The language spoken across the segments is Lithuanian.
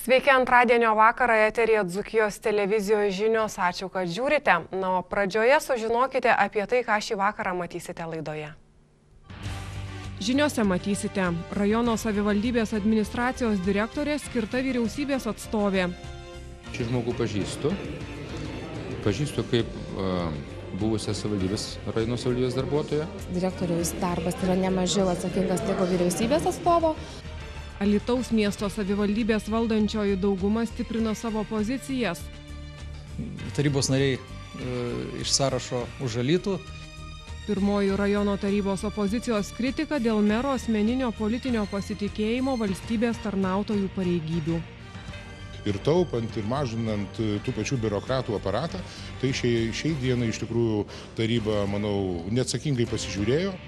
Sveiki, antradienio vakarą eteryje Dzūkijos televizijos žinios. Ačiū, kad žiūrite. Na, o pradžioje sužinokite apie tai, ką šį vakarą matysite laidoje. Žiniose matysite, rajono savivaldybės administracijos direktorė skirta vyriausybės atstovė. Šį žmogų pažįstu kaip buvusią rajono savivaldybės darbuotoją. Direktoriaus darbas yra nemažiau atsakingas negu vyriausybės atstovo. Alytaus miesto savivaldybės valdančioji dauguma stiprina savo pozicijas. Tarybos nariai iš sąrašo už Alytų. Pirmoji rajono tarybos opozicijos kritika dėl mero asmeninio politinio pasitikėjimo valstybės tarnautojų pareigybių. Ir taupant, ir mažinant tų pačių biurokratų aparatą, tai šiai dienai iš tikrųjų taryba, manau, neatsakingai pasižiūrėjo.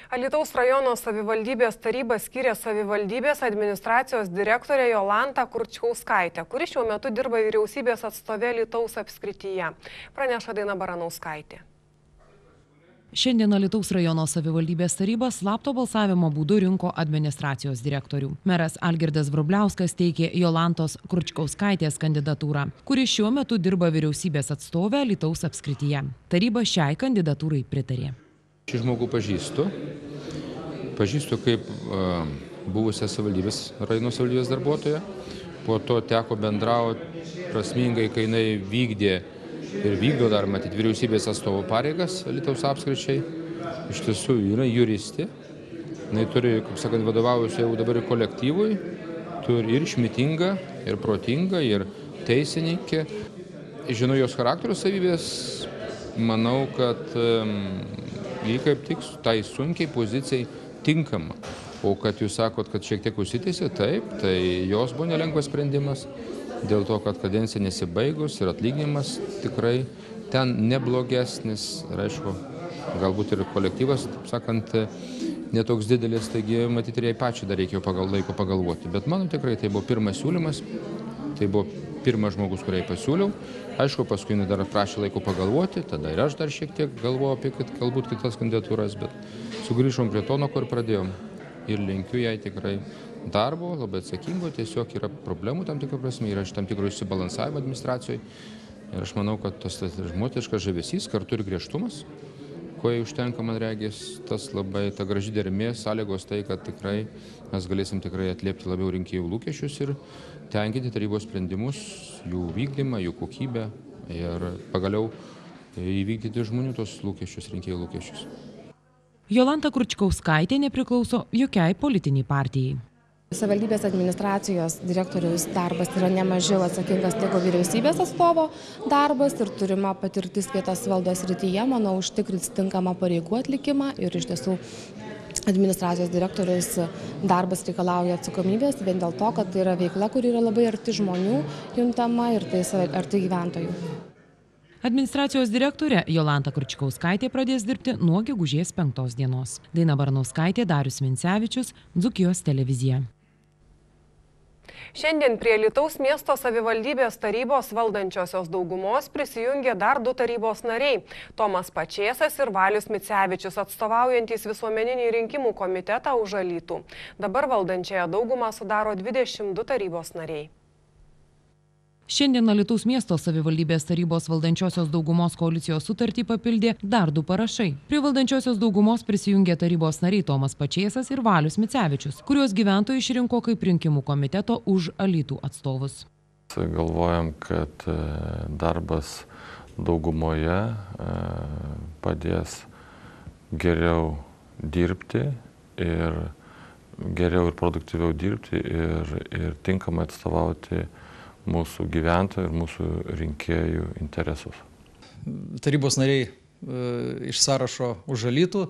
Alytaus rajono savivaldybės taryba skyrė savivaldybės administracijos direktorę Jolantą Kurčkauskaitę, kuri šiuo metu dirba vyriausybės atstovė Alytaus apskrityje. Praneša Daina Baranauskaitė. Šiandien Alytaus rajono savivaldybės taryba slapto balsavimo būdu rinko administracijos direktorių. Meras Algirdas Vrubliauskas teikė Jolantos Kurčkauskaitės kandidatūrą, kuri šiuo metu dirba vyriausybės atstovė Alytaus apskrityje. Taryba šiai kandidatūrai pritarė. Šį žmogų pažįstu kaip buvusią rajono savivaldybės darbuotoją. Po to teko bendrauti prasmingai, kai jinai vykdė ir vykdo dar, matyt, vyriausybės atstovo pareigas Alytaus apskričiai. Iš tiesų yra juristė. Jinai turi, kaip sakant, vadovaujusi jau dabar kolektyvui. Turi ir išmintinga, ir protinga, ir teisininkė. Žinau jos charakterio savybės. Manau, kad jį kaip tik tai sunkiai pozicijai tinkama. O kad jūs sakot, kad šiek tiek užsitęsė, taip, tai jos buvo nelengvas sprendimas. Dėl to, kad kadencija nesibaigus ir atlyginimas tikrai ten neblogesnis. Ir aišku, galbūt ir kolektyvas, taip sakant, netoks didelis, taigi matyti ir jai pačiai dar reikėjo laiko pagalvoti. Bet mano tikrai tai buvo pirmas siūlymas, tai buvo pirmas žmogus, kuriai pasiūliau. Aišku, paskui dar prašė laiko pagalvoti, tada ir aš dar šiek tiek galvojau apie galbūt kitas kandidatūras, bet sugrįžom prie to, nuo kur pradėjom. Ir linkiu jai tikrai darbo, labai atsakingo, tiesiog yra problemų tam tikrų prasme, yra tam tikrų išsibalansavimo administracijoje. Ir aš manau, kad tas moteriškas žavesys, kartu ir griežtumas, ko jai užtenka, man regis, tas labai ta graži dermė, sąlygos tai, kad tikrai mes galėsim tikrai atliepti labiau rinkėjų lūkesčius ir tenkinti tarybos sprendimus, jų vykdymą, jų kokybę ir pagaliau įvykdyti žmonių tos lūkesčius, rinkėjų lūkesčius. Jolanta Kurčkauskaitė nepriklauso jokiai politiniai partijai. Savivaldybės administracijos direktoriaus darbas yra nemažiau atsakingas negu vyriausybės atstovo darbas ir turima patirtis vietos valdos srityje, manau, užtikrins tinkamą pareigų atlikimą ir iš tiesų administracijos direktoriaus darbas reikalauja atsakomybės vien dėl to, kad tai yra veikla, kuri yra labai arti žmonių juntama ir tai arti gyventojų. Administracijos direktorė Jolanta Kurčkauskaitė pradės dirbti nuo gegužės 5 dienos. Daina Baranauskaitė, Darius Mincevičius, Dzūkijos televizija. Šiandien prie Alytaus miesto savivaldybės tarybos valdančiosios daugumos prisijungė dar 2 tarybos nariai – Tomas Pačėsas ir Valius Micevičius, atstovaujantys visuomeninį rinkimų komitetą už Alytų. Dabar valdančiąją daugumą sudaro 22 tarybos nariai. Šiandien Alytaus miesto savivaldybės tarybos valdančiosios daugumos koalicijos sutartį papildė dar 2 parašai. Prie valdančiosios daugumos prisijungė tarybos nariai Tomas Pačėsas ir Valius Micevičius, kuriuos gyventojai išrinko kaip rinkimų komiteto už Alytų atstovus. Galvojam, kad darbas daugumoje padės geriau dirbti ir geriau ir produktyviau dirbti ir tinkamai atstovauti mūsų gyventojų ir mūsų rinkėjų interesus. Tarybos nariai iš sąrašo už Alytų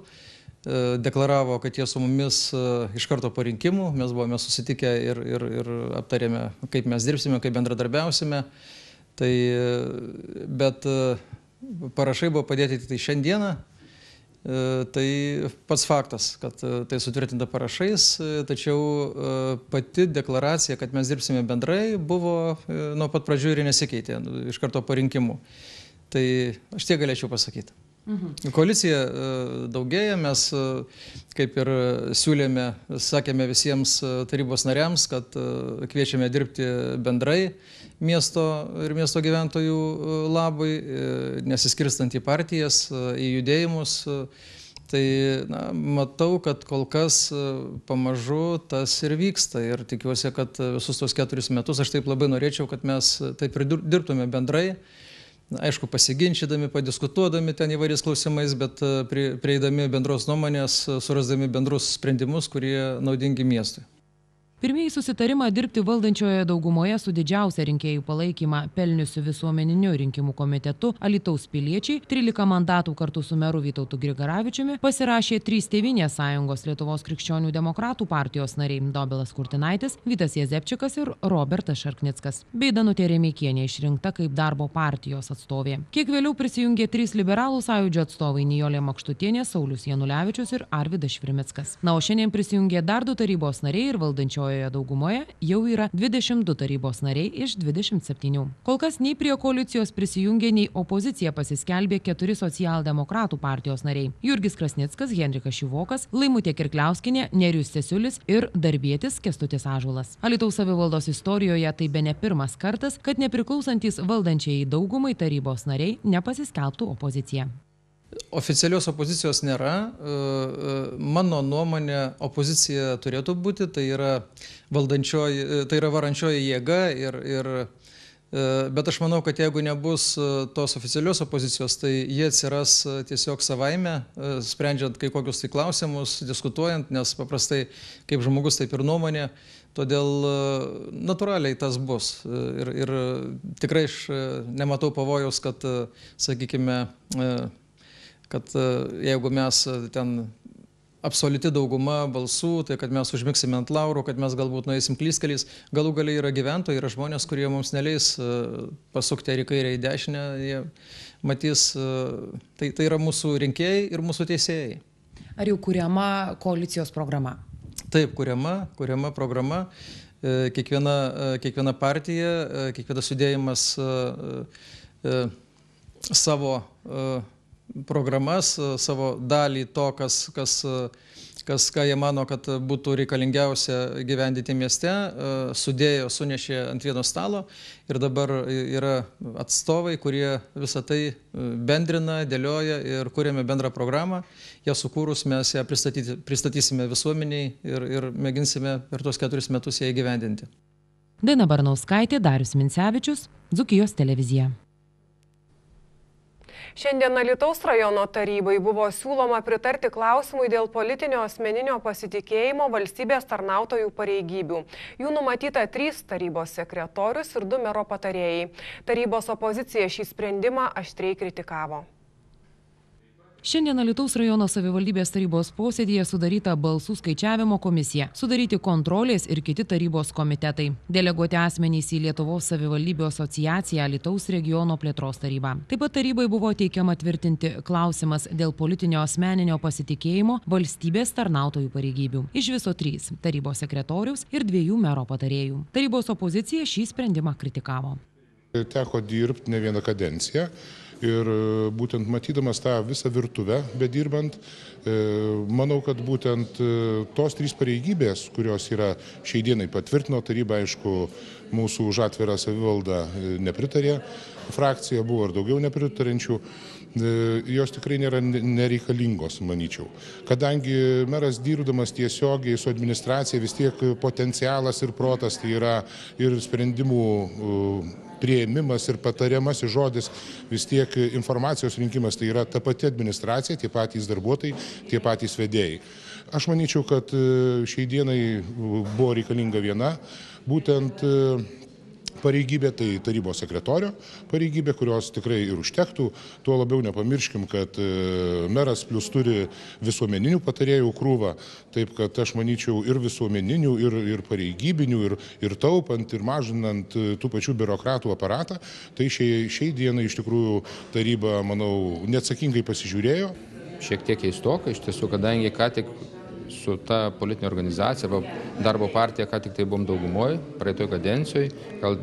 deklaravo, kad jie su mumis iš karto po rinkimų. Mes buvome susitikę ir aptarėme, kaip mes dirbsime, kaip bendradarbiausime. Bet parašai buvo padėti tik tai šiandieną. Tai pats faktas, kad tai sutvirtinta parašais, tačiau pati deklaracija, kad mes dirbsime bendrai, buvo nuo pat pradžių ir nesikeitė iš karto po rinkimų. Tai aš tiek galėčiau pasakyti. Koalicija daugėja, mes kaip ir siūlėme, sakėme visiems tarybos nariams, kad kviečiame dirbti bendrai miesto ir miesto gyventojų labui, nesiskirstant į partijas, į judėjimus. Tai matau, kad kol kas pamažu tas ir vyksta ir tikiuosi, kad visus tos 4 metus aš taip labai norėčiau, kad mes taip ir dirbtume bendrai. Aišku, pasiginčydami, padiskutuodami ten įvairiais klausimais, bet prieidami bendros nuomonės, surasdami bendrus sprendimus, kurie naudingi miestui. Pirmieji susitarimą dirbti valdančioje daugumoje su didžiausia rinkėjų palaikymą pelniusiu visuomeniniu rinkimų komitetu Alytaus piliečiai 13 mandatų kartu su meru Vytautu Grigaravičiumi pasirašė 3 Tėvynės sąjungos Lietuvos krikščionių demokratų partijos nariai Dobilas Kurtinaitis, Vytas Jezepčikas ir Robertas Šarknickas, bei Danutė Remeikienė išrinkta kaip darbo partijos atstovė. Kiek vėliau prisijungė 3 liberalų sąjūdžio atstovai Nijolė Makštutienė, Saulius Janulevičius ir Arvydas Švirmickas. Na, o šiandien prisijungė dar 2 tarybos nariai ir valdančioje daugumoje jau yra 22 tarybos nariai iš 27. Kol kas nei prie koalicijos prisijungė, nei opozicija pasiskelbė 4 socialdemokratų partijos nariai – Jurgis Krasnickas, Henrikas Šivokas, Laimutė Kirkliauskinė, Nerijus Cesiulis ir darbietis Kęstutis Ąžuolas. Alytaus savivaldos istorijoje tai bene pirmas kartas, kad nepriklausantys valdančiai daugumai tarybos nariai nepasiskelbtų opoziciją. Oficialios opozicijos nėra. Mano nuomonė, opozicija turėtų būti, tai yra varančioji jėga, bet aš manau, kad jeigu nebus tos oficialios opozicijos, tai jie atsiras tiesiog savaime, sprendžiant kai kokius tai klausimus, diskutuojant, nes paprastai kaip žmogus, taip ir nuomonė, todėl natūraliai tas bus. Ir tikrai aš nematau pavojaus, kad, sakykime, kad jeigu mes ten absoliuti dauguma balsų, tai kad mes užmigsime ant laurų, kad mes galbūt nueisim klystkeliais, galų galiai yra gyventojai, yra žmonės, kurie mums neleis pasukti ar į kairę, į dešinę, jie matys, tai yra mūsų rinkėjai ir mūsų teisėjai. Ar jau kuriama koalicijos programa? Taip, kuriama programa, kiekviena partija, kiekvienas judėjimas savo programas, savo dalį to, ką jie mano, kad būtų reikalingiausia gyvendyti mieste, sunešė ant vieno stalo ir dabar yra atstovai, kurie visą tai bendrina, dėlioja ir kūrėme bendrą programą. Ją sukūrus mes ją pristatysime visuomeniai ir mėginsime per tuos 4 metus ją įgyvendinti. Daina Barnauskaitė, Darius Mincevičius, Dzūkijos televizija. Šiandien Alytaus rajono tarybai buvo siūloma pritarti klausimui dėl politinio asmeninio pasitikėjimo valstybės tarnautojų pareigybių. Jų numatyta 3 tarybos sekretorius ir 2 mero patarėjai. Tarybos opozicija šį sprendimą aštriai kritikavo. Šiandien Alytaus rajono savivaldybės tarybos posėdyje sudaryta balsų skaičiavimo komisija, sudaryti kontrolės ir kiti tarybos komitetai, deleguoti asmenys į Lietuvos savivaldybių asociaciją Alytaus regiono plėtros tarybą. Taip pat tarybai buvo teikiama tvirtinti klausimas dėl politinio asmeninio pasitikėjimo valstybės tarnautojų pareigybių. Iš viso 3 tarybos sekretoriaus ir 2 mero patarėjų. Tarybos opozicija šį sprendimą kritikavo. Teko dirbti ne vieną kadenciją. Ir būtent matydamas tą visą virtuvę, bedirbant, manau, kad būtent tos 3 pareigybės, kurios yra šiai dienai patvirtino taryba, aišku, mūsų už atvirą savivaldą nepritarė, frakcija buvo ir daugiau nepritarančių, jos tikrai nėra nereikalingos, manyčiau. Kadangi meras dirbdamas tiesiogiai su administracija, vis tiek potencialas ir protas, tai yra ir sprendimų priėmimas ir patariamasis žodis, vis tiek informacijos rinkimas, tai yra ta pati administracija, tie patys darbuotojai, tie patys vedėjai. Aš manyčiau, kad šiai dienai buvo reikalinga viena, būtent pareigybė, tai tarybos sekretorio pareigybė, kurios tikrai ir užtektų. Tuo labiau nepamirškim, kad meras plus turi visuomeninių patarėjų krūvą, taip kad aš manyčiau ir visuomeninių, ir pareigybinių, ir taupant, ir mažinant tų pačių biurokratų aparatą, tai šiai dienai iš tikrųjų taryba, manau, neatsakingai pasižiūrėjo. Šiek tiek keistoka, iš tiesų, kadangi ką tik su ta politinė organizacija, darbo partija, ką tik tai buvom daugumoje, praeitoj kadencijoje, gal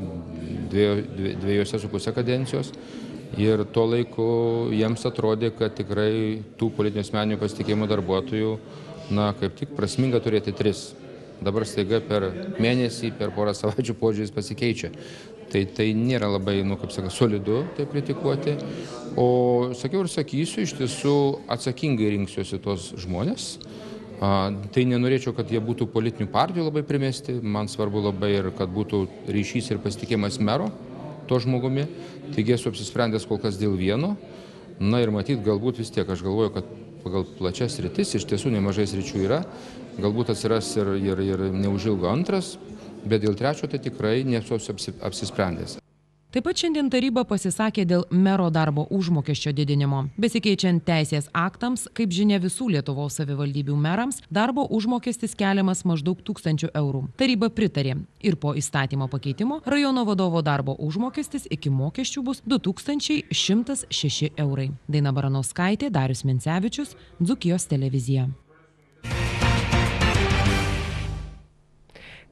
2,5 kadencijos. Ir tuo laiku jiems atrodė, kad tikrai tų politinių asmeninių pasitikėjimo darbuotojų, kaip tik prasminga turėti 3. Dabar staiga per mėnesį, per porą savaičių požiūris pasikeičia. Tai nėra labai, solidu tai kritikuoti. O sakiau ir sakysiu, iš tiesų atsakingai rinksiuosi tos žmonės. Tai nenorėčiau, kad jie būtų politinių partijų labai primesti. Man svarbu labai ir kad būtų ryšys ir pasitikėjimas mero to žmogumi. Taigi esu apsisprendęs kol kas dėl vieno. Na ir matyt, galbūt vis tiek, aš galvoju, kad pagal plačias sritis, iš tiesų nemažai sričių yra, galbūt atsiras ir neužilgo antras, bet dėl 3 tai tikrai nesu apsisprendęs. Taip pat šiandien taryba pasisakė dėl mero darbo užmokesčio didinimo. Besikeičiant teisės aktams, kaip žinia visų Lietuvos savivaldybių merams, darbo užmokestis keliamas maždaug 1000 eurų. Taryba pritarė ir po įstatymo pakeitimo rajono vadovo darbo užmokestis iki mokesčių bus 2106 eurai. Daina Baranauskaitė, Darius Mincevičius, Dzūkijos televizija.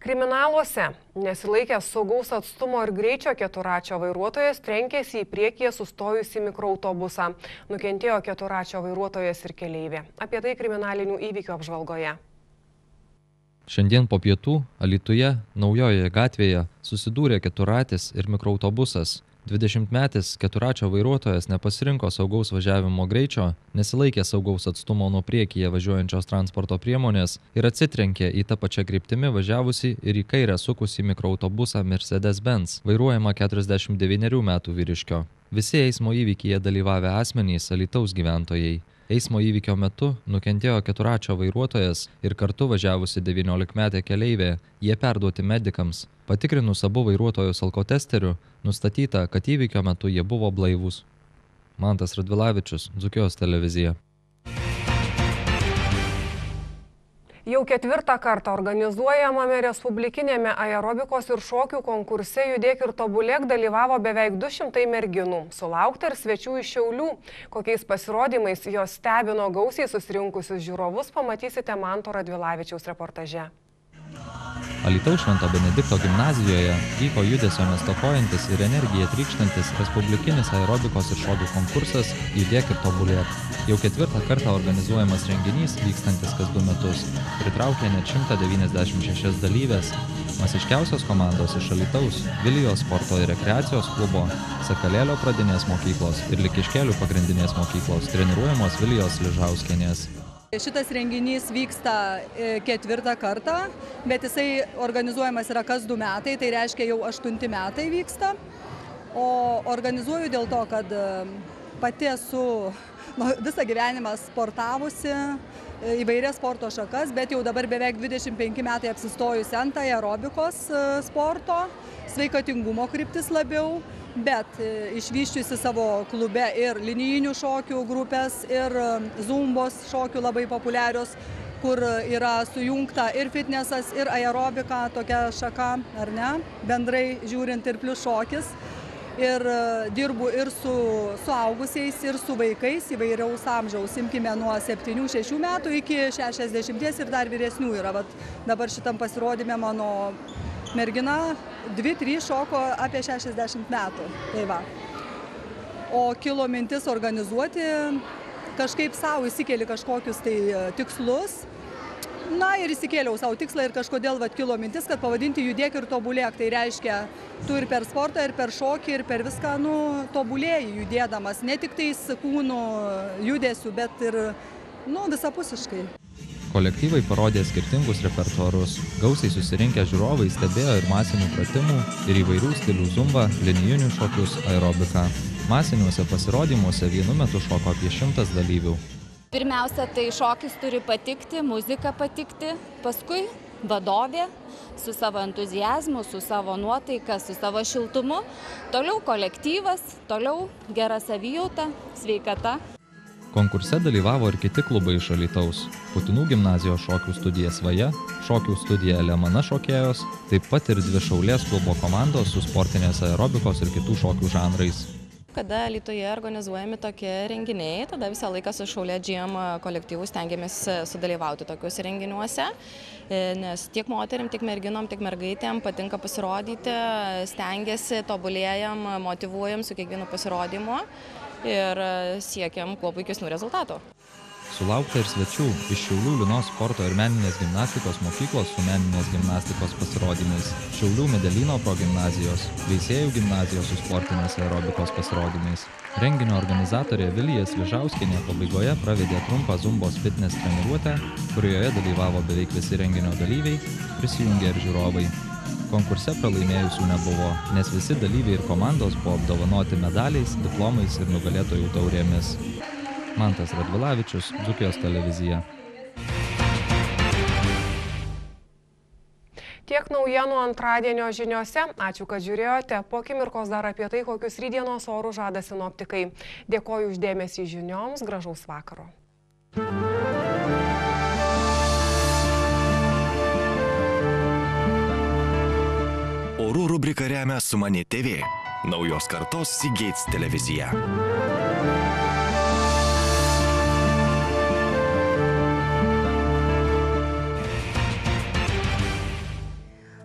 Kriminaluose nesilaikęs saugaus atstumo ir greičio keturračio vairuotojas trenkėsi į priekyje sustojusį mikroautobusą. Nukentėjo keturračio vairuotojas ir keleivė. Apie tai kriminalinių įvykių apžvalgoje. Šiandien po pietų Alytuje, Naujojoje gatvėje, susidūrė keturratis ir mikroautobusas. 20-metis keturračio vairuotojas nepasirinko saugaus važiavimo greičio, nesilaikė saugaus atstumo nuo priekyje važiuojančios transporto priemonės ir atsitrenkė į tą pačią kryptimį važiavusi ir į kairę sukusį mikroautobusą Mercedes-Benz, vairuojama 49 metų vyriškio. Visi eismo įvykyje dalyvavę asmenys Alytaus gyventojai. Eismo įvykio metu nukentėjo keturračio vairuotojas ir kartu važiavusi 19-metė keleivė. Jie perduoti medikams. Patikrinus abu vairuotojus alkotesteriu, nustatyta, kad įvykio metu jie buvo blaivūs. Mantas Radvilavičius, Dzūkijos televizija. Jau 4. kartą organizuojamame respublikinėme aerobikos ir šokių konkurse Judėk ir tobulėk dalyvavo beveik 200 merginų. Sulaukta ir svečių iš Šiaulių. Kokiais pasirodymais jos stebino gausiai susirinkusius žiūrovus, pamatysite Manto Radvilavičiaus reportaže. Alytaus Švento Benedikto gimnazijoje vyko judesio nestokojantis ir energiją trykštantis respublikinis aerobikos ir šokių konkursas Judėk ir tobulėk. Jau 4. kartą organizuojamas renginys, vykstantis kas 2 metus, pritraukė net 196 dalyvės. Masiškiausios komandos iš Alytaus, Vilijos sporto ir rekreacijos klubo, Sakalėlio pradinės mokyklos ir Likiškėlių pagrindinės mokyklos treniruojamos Vilijos Ližauskienės. Šitas renginys vyksta 4. kartą, bet jisai organizuojamas yra kas 2 metai, tai reiškia jau 8 metai vyksta. O organizuoju dėl to, kad pati esu visą gyvenimą sportavusi įvairias sporto šakas, bet jau dabar beveik 25 metai apsistojusi ant aerobikos sporto, sveikatingumo kryptis labiau. Bet išvyščiusi savo klube ir linijinių šokių grupės, ir zumbos šokių labai populiarios, kur yra sujungta ir fitnesas, ir aerobika, tokia šaka, ar ne, bendrai žiūrint ir plius šokis. Ir dirbu ir su suaugusiais, ir su vaikais įvairiaus amžiaus. Imkime nuo 7-6 metų iki 60 ir dar vyresnių yra. Vat dabar šitam pasirodyme mano mergina 2-3 šoko apie 60 metų. Tai va. O kilo mintis organizuoti, kažkaip savo įsikėlė kažkokius tai tikslus. Na ir įsikėliau savo tikslą ir kažkodėl kilo mintis, kad pavadinti Judėk ir tobulėk. Tai reiškia, tu ir per sportą, ir per šokį, ir per viską tobulėji judėdamas. Ne tik tais kūnų judesių, bet ir visapusiškai. Kolektyvai parodė skirtingus repertuarus. Gausiai susirinkę žiūrovai stebėjo ir masinių pratimų, ir įvairių stilių zumbą, linijinių šokius, aerobiką. Masiniuose pasirodymuose vienu metu šoko apie 100 dalyvių. Pirmiausia, tai šokis turi patikti, muzika patikti, paskui vadovė su savo entuziazmu, su savo nuotaika, su savo šiltumu, toliau kolektyvas, toliau gera savijauta, sveikata. Konkurse dalyvavo ir kiti klubai iš Alytaus. Putinų gimnazijos šokių studija Svaja, šokių studija Lemana šokėjos, taip pat ir 2 Šaulės klubo komandos su sportinės aerobikos ir kitų šokių žanrais. Kada Alytuje organizuojami tokie renginiai, tada visą laiką su Šaulė GM kolektyvu stengiamės sudalyvauti tokiuose renginiuose, nes tiek moterim, tiek merginom, tiek mergaitėm patinka pasirodyti, stengiasi, tobulėjam, motyvuojam su kiekvienu pasirodymu ir siekiam kuo puikesnių rezultatų. Sulaukta ir svečių iš Šiaulių Linos sporto ir meninės gimnastikos mokyklos su meninės gimnastikos pasirodymais, Šiaulių Medelyno progimnazijos, Veisiejų gimnazijos su sportinės aerobikos pasirodymais. Renginio organizatorė Vilija Sližauskienė pabaigoje pravedė trumpą zumbos fitness treniruotę, kurioje dalyvavo beveik visi renginio dalyviai, prisijungė ir žiūrovai. Konkurse pralaimėjusių nebuvo, nes visi dalyviai ir komandos buvo apdovanoti medaliais, diplomais ir nugalėtojų taurėmis. Mantas Radvilavičius, Dzūkijos televizija. Tiek naujienų antradienio žiniose. Ačiū, kad žiūrėjote. Po akimirkos dar apie tai, kokius rytdienos orus žada sinoptikai. Dėkoju už dėmesį žinioms. Gražaus vakaro. Orų rubrika remia Sumani TV. Naujos kartos Seagates televizija.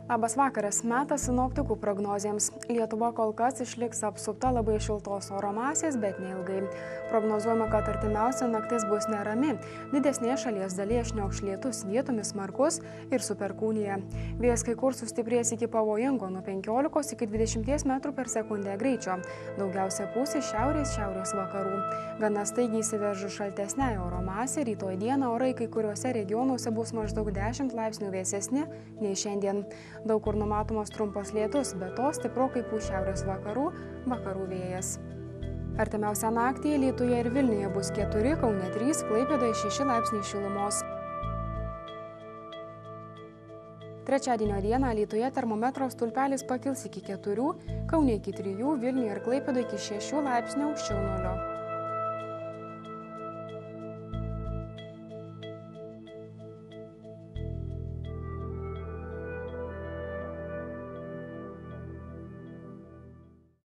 Labas vakaras, metas sinoptikų prognozėms. Lietuva kol kas išliks apsupta labai šiltos oro masės, bet neilgai. Prognozuojama, kad artimiausia naktis bus nerami. Didesnėje šalies dalyje šniokš lietus, vietomis smarkus ir su perkūnija. Vėjas kai kur sustiprės iki pavojingo nuo 15 iki 20 metrų per sekundę greičio. Daugiausia pūs iš šiaurės vakarų. Gana staigiai įsiveržus šaltesnei oro masė, rytoj dieną orai kai kuriuose regionuose bus maždaug 10 laipsnių vėsesni nei šiandien. Daug kur numatomas trumpas lietus, be to stiprokai pūs šiaurės vakarų vėjas. Artimiausią naktį Alytuje ir Vilniuje bus 4, Kaune 3, Klaipėdoje 6 laipsniai šilumos. Trečiadienio dieną Alytuje termometro stulpelis pakils iki 4, Kaune iki 3, Vilniuje ir Klaipėdoje iki 6 laipsnių aukščiau nulio.